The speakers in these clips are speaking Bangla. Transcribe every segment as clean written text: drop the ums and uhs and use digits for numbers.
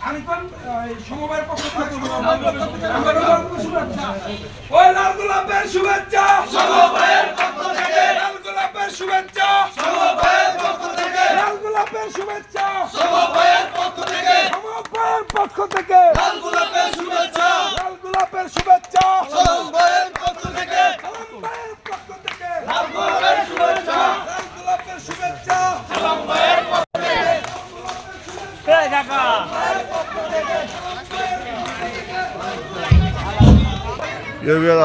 আমি কোন সমবায়ের পক্ষ থেকে ওই লাল গোলাপের শুভেচ্ছা সমবায়ের পক্ষ থেকে লাল গোলাপের শুভেচ্ছা সমবায়ের পক্ষ থেকে লাল গোলাপের শুভেচ্ছা সমবায়ের পক্ষ থেকে সমবায়ের পক্ষ থেকে লাল গোলাপের শুভেচ্ছা লাল গোলাপের শুভেচ্ছা সমবায়ের পক্ষ থেকে সমবায়ের পক্ষ থেকে লাল গোলাপের শুভেচ্ছা লাল গোলাপের শুভেচ্ছা সমবায়ের পক্ষ থেকে এই কাকা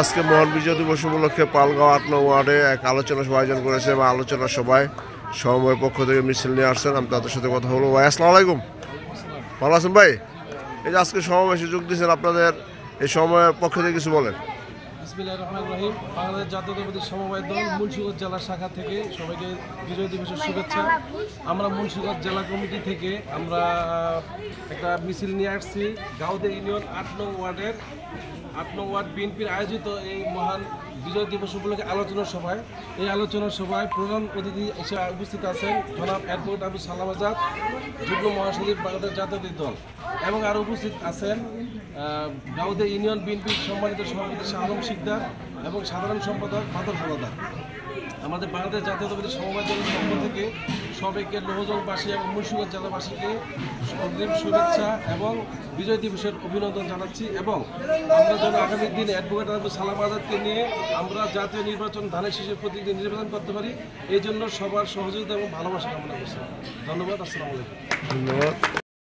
আজকে মহান বিজয় দিবস উপলক্ষে পালগাঁও ৮ নং ওয়ার্ডে এক আলোচনা সভা আয়োজন করেছে এবং আলোচনা সভায় সমবায়ের পক্ষ থেকে মিছিল নিয়ে আসছেন। আমি তাদের সাথে কথা বলবো। ভাই আসসালামু আলাইকুম, ভালো আছেন ভাই? এই যে আজকে সমাবেশে যোগ দিয়েছেন, আপনাদের এই সময়ের পক্ষ থেকে কিছু বলেন। বিসমিল্লাহির রহমানির রহিম। বাংলাদেশ জাতীয়তাবাদী সমবায় দল মুন্সিগঞ্জ জেলা শাখা থেকে সবাইকে বিজয় দিবসের শুভেচ্ছা। আমরা মুন্সিগঞ্জ জেলা কমিটি থেকে আমরা একটা মিছিল নিয়ে আসছি গাউদে ইউনিয়ন ৮ নং ওয়ার্ড বিএনপির আয়োজিত এই মহান বিজয় দিবস উপলক্ষে আলোচনা সভায়। এই আলোচনা সভায় প্রধান অতিথি হিসেবে উপস্থিত আছেন জনাব অ্যাডভোকেট আবু সালাম আজাদ, যুগ্ম মহাসচিব বাংলাদেশ জাতীয়তাবাদী দল, এবং আরও উপস্থিত আছেন গাউদে ইউনিয়ন বিএনপির সম্মানিত সভাপতি শাহ আলম শিকদার এবং সাধারণ সম্পাদক বাদল হাওলাদার। আমাদের বাংলাদেশ জাতীয়তাবাদী সমবায় দলের পক্ষ থেকে সবাইকে লোহজংবাসী এবং মুন্সিগঞ্জ জেলাবাসীকে অগ্রিম শুভেচ্ছা এবং বিজয় দিবসের অভিনন্দন জানাচ্ছি। এবং আমরা যেন আগামী দিনে অ্যাডভোকেট আবু সালাম আজাদকে নিয়ে আমরা জাতীয় নির্বাচন ধানের শীষের প্রতীক নির্বাচন করতে পারি, এই জন্য সবার সহযোগিতা এবং ভালোবাসা কামনা করছি। ধন্যবাদ। আসসালামু আলাইকুম। ধন্যবাদ।